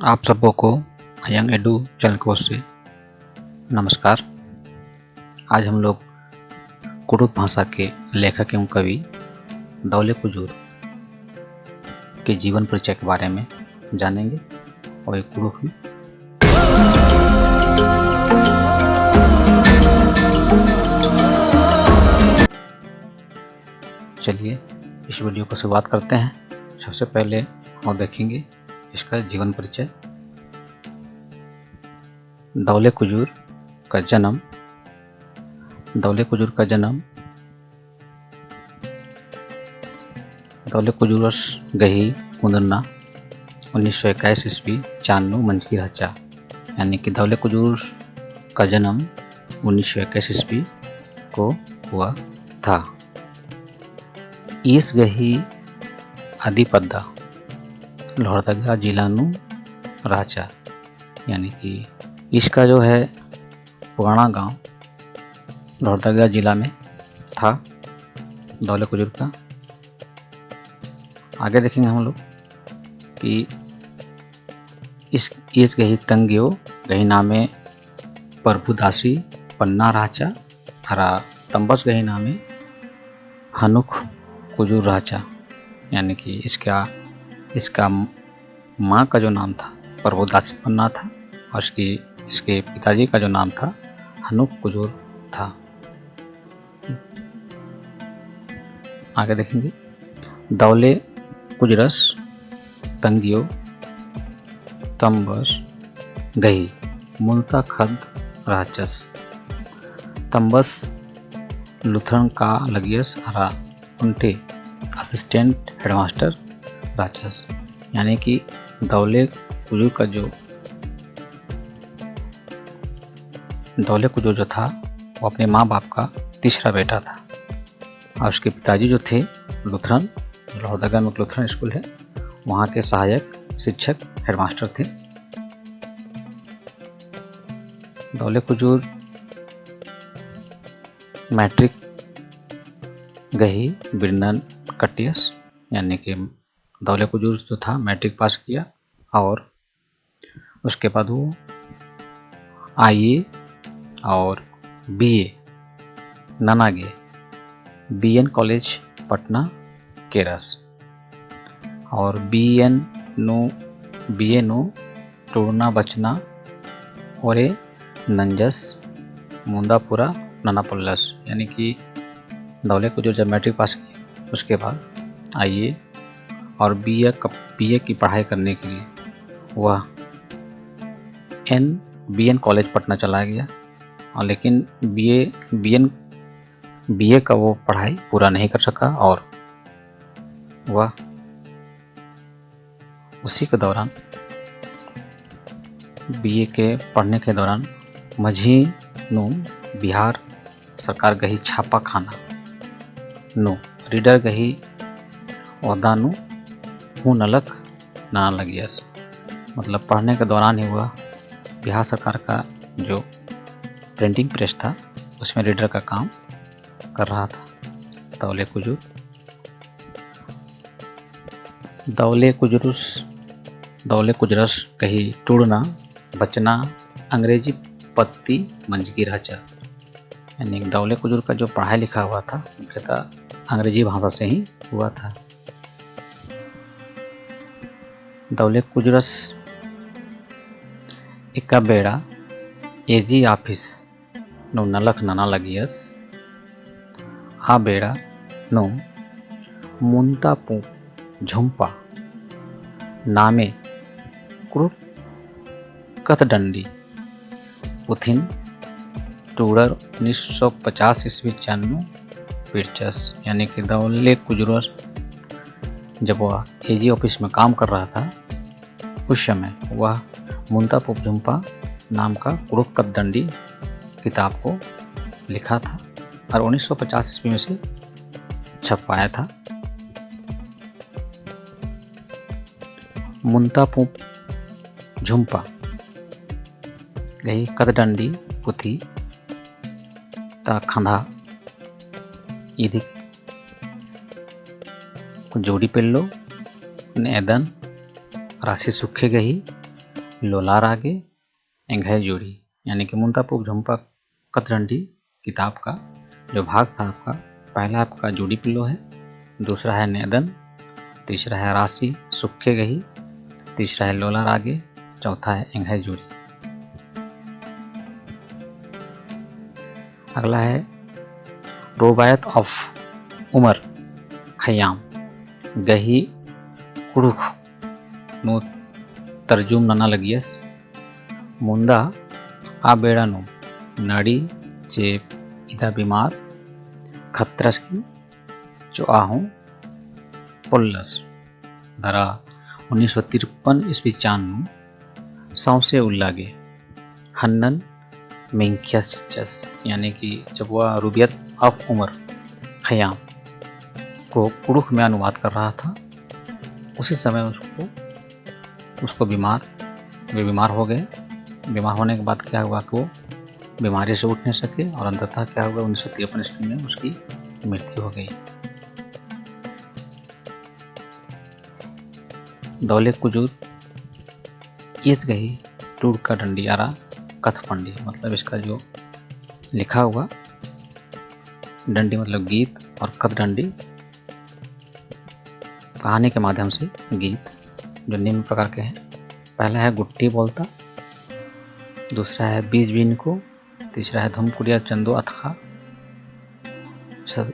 आप सबको को यंग एडू चैनल की ओर से नमस्कार। आज हम लोग कुडुख भाषा के लेखक एवं कवि दौले कुजूर के जीवन परिचय के बारे में जानेंगे और एक कुडुख में चलिए इस वीडियो को शुरुआत करते हैं। सबसे पहले हम देखेंगे इसका जीवन परिचय। दौले कुजूर का जन्म दौले कुजूरस गही कुंदरना 1921 ईस्वी चान्नू मंझकी रचा, यानी कि दौले कुजूर का जन्म 1921 ईस्वी को हुआ था। ईस गही आदिपद्दा लोहरदगा जिला नु राचा, यानी कि इसका जो है पुराना गांव लोहरदगा जिला में था दौले कुजूर का। आगे देखेंगे हम लोग कि इस गही तंगियो गही नामे प्रभुदासी पन्ना राचा हरा तंबस गही नामे हनुख कुजूर राचा, यानी कि इसका माँ का जो नाम था प्रभुदासी पन्ना था और इसके पिताजी का जो नाम था हनुख कुजूर था। आगे देखेंगे दौले कुजरस तंगियो तंबस गही मुल्ता खद राचस तंबस लुथरन का लगियस हरा उनटे असिस्टेंट हेडमास्टर राचस, यानी कि दौले कुजूर जो था वो अपने माँ बाप का तीसरा बेटा था और उसके पिताजी जो थे लुथरन, लोहरदगा में लुथरन स्कूल है, वहाँ के सहायक शिक्षक हेडमास्टर थे। दौले कुजूर मैट्रिक गही बिरनन कटियस, यानी कि दौले कुजूर जो था मैट्रिक पास किया और उसके बाद वो आईए और बीए ननागे बीएन कॉलेज पटना केरस और बीए नो टूरना बचना और नंजस मुंदापुरा ननापल्लस, यानी कि दौले कुजूर जब मैट्रिक पास किया उसके बाद आईए और बीए की पढ़ाई करने के लिए वह बीएन कॉलेज पटना चला गया, और लेकिन बीए का वो पढ़ाई पूरा नहीं कर सका और वह उसी के दौरान बीए के पढ़ने के दौरान माझी नु बिहार सरकार गही छापा खाना नु रीडर गही ओहदा नु हूँ नलक ना लगियस, मतलब पढ़ने के दौरान ही हुआ बिहार सरकार का जो प्रिंटिंग प्रेस था उसमें रीडर का काम कर रहा था दौले कुजरस कही टूड़ना बचना अंग्रेजी पत्ती मंझगी राचा, यानी दौले कुजूर का जो पढ़ाई लिखा हुआ था मुख्यतः अंग्रेजी भाषा से ही हुआ था। दौले कुजरस इक्का बेड़ा एजी ऑफिस नो नलख नना लगियस आ बेड़ा नो मुंता पू झुंपा नामे क्रुप कथडंडी उथिन टूडर 1950 ईस्वी चान्नू पिरचस, यानी कि दौले कुजूरस जब वह एजी ऑफिस में काम कर रहा था उस समय वह मुंता पुप झुंपा नाम का कुरुक कथडंडी किताब को लिखा था और 1950 ईस्वी में से छपवाया था। मुंता पुप झुंपा गई कथडंडी पुथी ता खंधा इधि जोड़ी पेल्लो एदन राशि सुखे गही लोलार आगे एंघै जोड़ी, यानी कि मुंतापुक झुम्पा कतरंडी किताब का जो भाग था आपका, पहला आपका जोड़ी पिल्लो है, दूसरा है नेदन, तीसरा है राशि सुक्के गही, तीसरा है लोलार आगे, चौथा है एंघै जोड़ी। अगला है रोबायत ऑफ उमर खयाम गही कुड़ुख नो तर्जुम नना लगियस मुंदा आ बेड़ानो नड़ी चेप इदा बीमार खतरस की जो आहूं पुल्लस धरा 1953 ईस्वी चांदनु सौंसे उल्लागे हन्नन मेंख्यस, यानी कि जब वह रुबियत ऑफ उमर खयाम को कुड़ुख में अनुवाद कर रहा था, उसी समय उसको वे बीमार हो गए। बीमार होने के बाद क्या हुआ कि वो बीमारी से उठ नहीं सके और अंततः क्या हुआ 1953 ईस्वी में उसकी मृत्यु हो गई। दौले कुजूर इस गही टूट का डंडियारा कथपंडी, मतलब इसका जो लिखा हुआ डंडी मतलब गीत और कथ डंडी कहानी के माध्यम से गीत जो निम्न प्रकार के हैं। पहला है गुट्टी बोलता, दूसरा है बीज बीन को, तीसरा है धुमकुड़िया चंदो अथखा।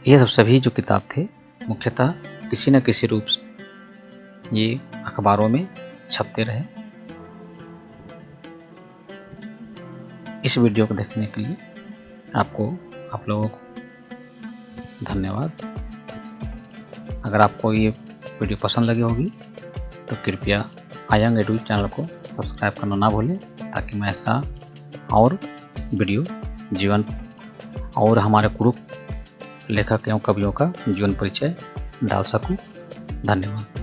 ये सब सभी जो किताब थे मुख्यतः किसी न किसी रूप से ये अखबारों में छपते रहे। इस वीडियो को देखने के लिए आप लोगों को धन्यवाद। अगर आपको ये वीडियो पसंद लगी होगी तो कृपया आयंग एडू चैनल को सब्सक्राइब करना ना भूलें, ताकि मैं ऐसा और वीडियो जीवन और हमारे कुड़ुख लेखक एवं कवियों का जीवन परिचय डाल सकूं। धन्यवाद।